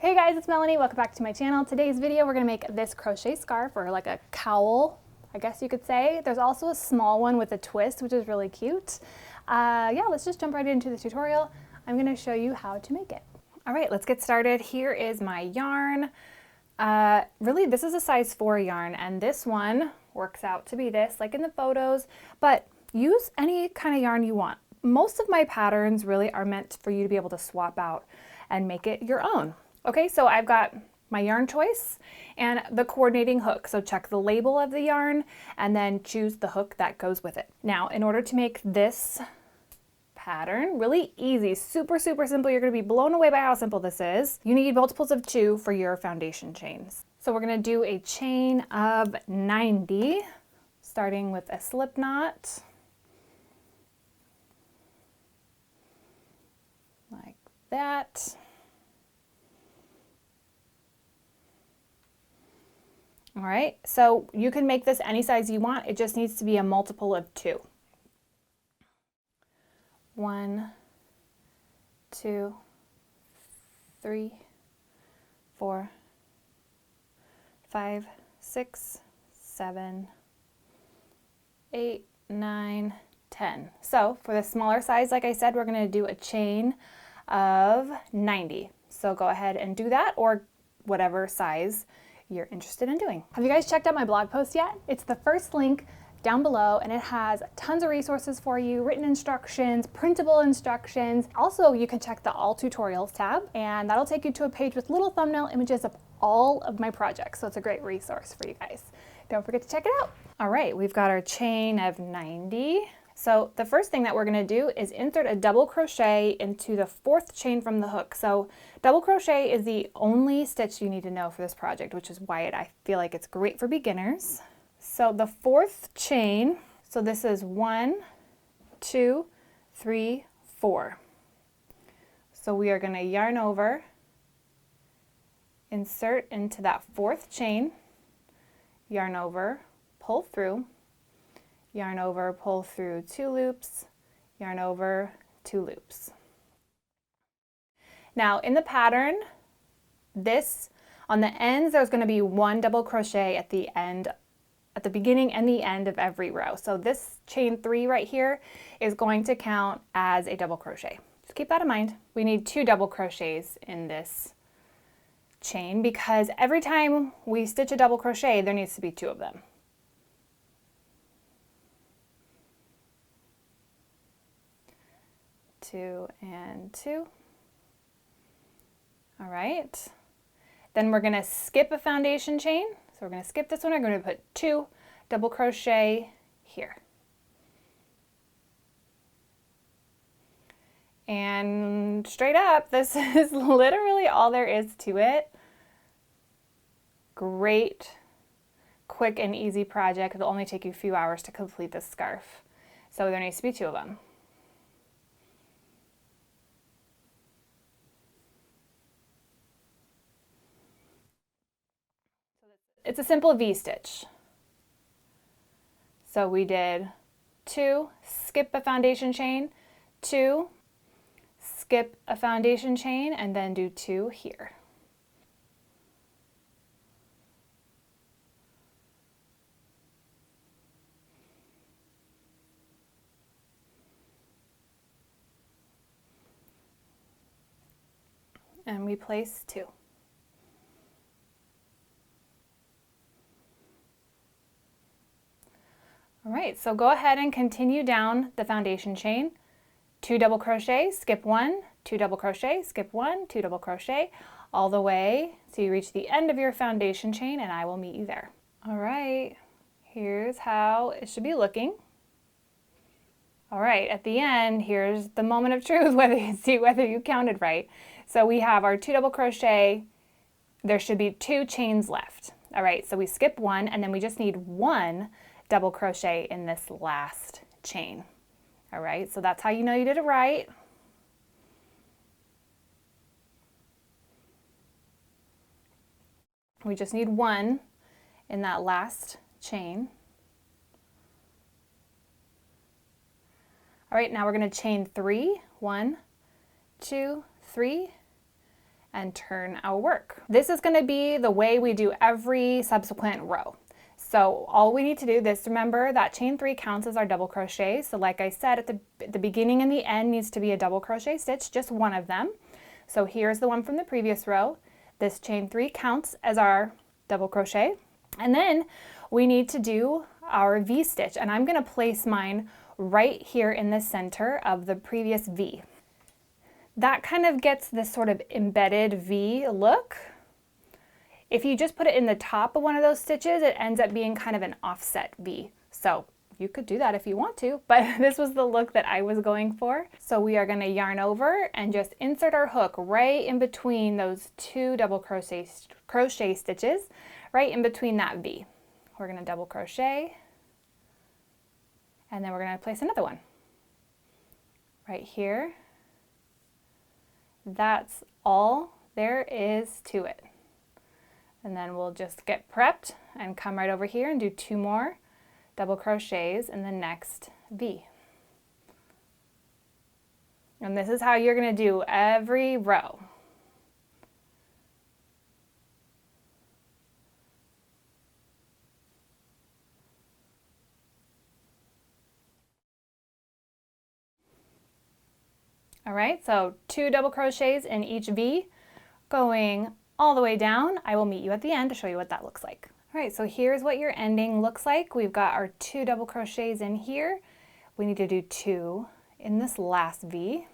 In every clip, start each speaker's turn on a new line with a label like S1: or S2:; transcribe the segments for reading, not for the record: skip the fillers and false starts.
S1: Hey guys, it's Melanie. Welcome back to my channel. Today's video, we're gonna make this crochet scarf, or like a cowl, I guess you could say. There's also a small one with a twist, which is really cute. Yeah, let's just jump right into the tutorial. I'm gonna show you how to make it. All right, let's get started. Here is my yarn. Really, this is a size 4 yarn, and this one works out to be this, like in the photos, but use any kind of yarn you want. Most of my patterns really are meant for you to be able to swap out and make it your own. Okay, so I've got my yarn choice and the coordinating hook. So check the label of the yarn and then choose the hook that goes with it. Now, in order to make this pattern really easy, super simple, you're going to be blown away by how simple this is. You need multiples of 2 for your foundation chains. So we're going to do a chain of 90, starting with a slip knot, like that. All right, so you can make this any size you want. It just needs to be a multiple of 2. 1, 2, 3, 4, 5, 6, 7, 8, 9, 10. So for the smaller size, like I said, we're going to do a chain of 90. So go ahead and do that, or whatever size you're interested in doing. Have you guys checked out my blog post yet? It's the first link down below, and it has tons of resources for you, written instructions, printable instructions. Also, you can check the All Tutorials tab, and that'll take you to a page with little thumbnail images of all of my projects. So it's a great resource for you guys. Don't forget to check it out. All right, we've got our chain of 90. So the first thing that we're going to do is insert a double crochet into the 4th chain from the hook. So double crochet is the only stitch you need to know for this project, which is why I feel like it's great for beginners. So the 4th chain, so this is 1, 2, 3, 4. So we are going to yarn over, insert into that 4th chain, yarn over, pull through, yarn over, pull through 2 loops, yarn over, 2 loops. Now in the pattern, on the ends, there's going to be 1 double crochet at the end, at the beginning and the end of every row. So this chain 3 right here is going to count as a double crochet. Just keep that in mind. We need 2 double crochets in this chain because every time we stitch a double crochet, there needs to be 2 of them. Two and 2. All right. Then we're going to skip a foundation chain. So we're going to skip this one. We're going to put 2 double crochet here. And straight up, this is literally all there is to it. Great, quick and easy project. It'll only take you a few hours to complete this scarf. So there needs to be 2 of them. It's a simple V-stitch. So we did 2, skip a foundation chain, 2, skip a foundation chain, and then do 2 here. And we place 2. All right, so go ahead and continue down the foundation chain. 2 double crochet, skip 1, 2 double crochet, skip 1, 2 double crochet, all the way so you reach the end of your foundation chain, and I will meet you there. All right, here's how it should be looking. All right, at the end, here's the moment of truth, whether you counted right. So we have our 2 double crochet. There should be 2 chains left. All right, so we skip 1, and then we just need 1 double crochet in this last chain. All right, so that's how you know you did it right. We just need 1 in that last chain. All right, now we're going to chain 3, 1, 2, 3, and turn our work. This is going to be the way we do every subsequent row. So all we need to do is remember that chain 3 counts as our double crochet. So like I said, at the beginning and the end needs to be a double crochet stitch, just one of them. So here's the one from the previous row. This chain 3 counts as our double crochet. And then we need to do our V stitch, and I'm going to place mine right here in the center of the previous V. That kind of gets this sort of embedded V look. If you just put it in the top of one of those stitches, it ends up being kind of an offset V. So you could do that if you want to, but this was the look that I was going for. So we are going to yarn over and just insert our hook right in between those 2 double crochet stitches, right in between that V. We're going to double crochet, and then we're going to place another one right here. That's all there is to it. And then we'll just get prepped and come right over here and do 2 more double crochets in the next V. And this is how you're going to do every row. All right, so 2 double crochets in each V, going all the way down. I will meet you at the end to show you what that looks like. All right, so here's what your ending looks like. We've got our 2 double crochets in here. We need to do 2 in this last V.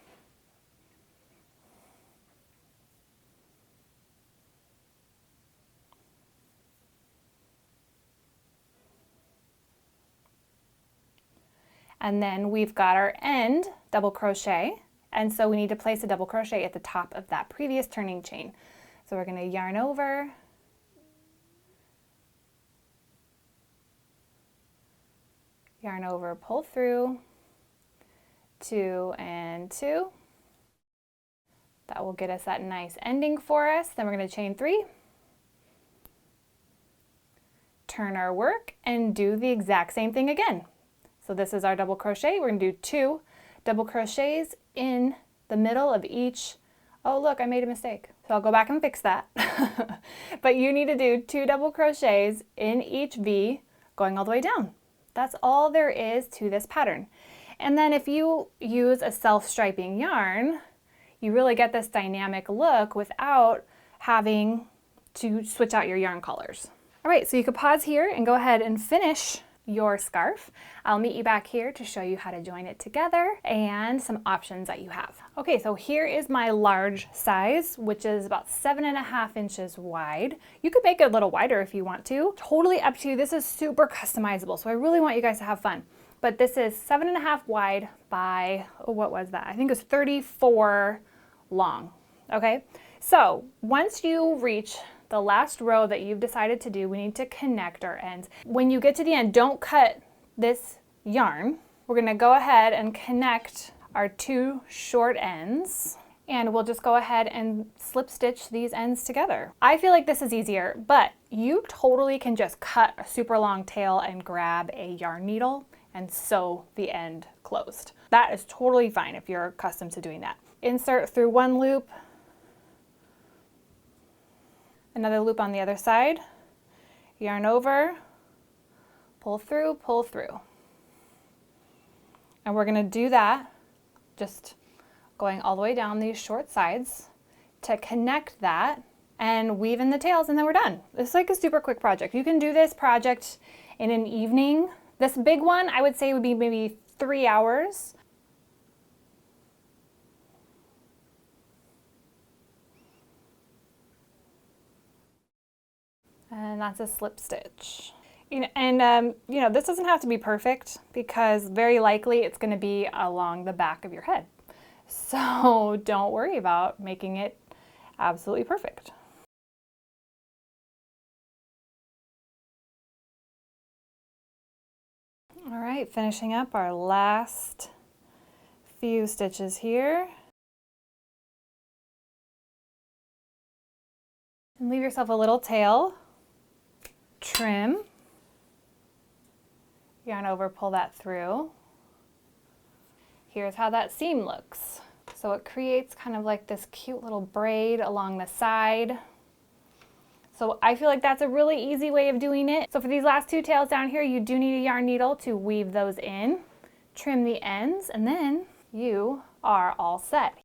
S1: And then we've got our end double crochet. And so we need to place a double crochet at the top of that previous turning chain. So we're going to yarn over, pull through, 2 and 2. That will get us that nice ending for us. Then we're going to chain 3, turn our work, and do the exact same thing again. So this is our double crochet. We're going to do 2 double crochets in the middle of each. Oh look, I made a mistake. So I'll go back and fix that. But you need to do 2 double crochets in each V going all the way down. That's all there is to this pattern. And then if you use a self-striping yarn, you really get this dynamic look without having to switch out your yarn colors. All right, so you could pause here and go ahead and finish your scarf. I'll meet you back here to show you how to join it together and some options that you have. Okay, so here is my large size, which is about 7.5 inches wide. You could make it a little wider if you want to. Totally up to you. This is super customizable, so I really want you guys to have fun. But this is 7.5 wide by, oh, what was that? I think it was 34 long. Okay, so once you reach the last row that you've decided to do, we need to connect our ends. When you get to the end, don't cut this yarn. We're going to go ahead and connect our 2 short ends, and we'll just go ahead and slip stitch these ends together. I feel like this is easier, but you totally can just cut a super long tail and grab a yarn needle and sew the end closed. That is totally fine if you're accustomed to doing that. Insert through one loop, another loop on the other side, yarn over, pull through, and we're going to do that just going all the way down these short sides to connect that and weave in the tails, and then we're done. It's like a super quick project. You can do this project in an evening. This big one I would say would be maybe 3 hours. And that's a slip stitch. You know, this doesn't have to be perfect because very likely it's going to be along the back of your head. So don't worry about making it absolutely perfect. All right, finishing up our last few stitches here. And leave yourself a little tail. Trim, yarn over, pull that through. Here's how that seam looks. So it creates kind of like this cute little braid along the side. So I feel like that's a really easy way of doing it. So for these last two tails down here, you do need a yarn needle to weave those in, trim the ends, and then you are all set.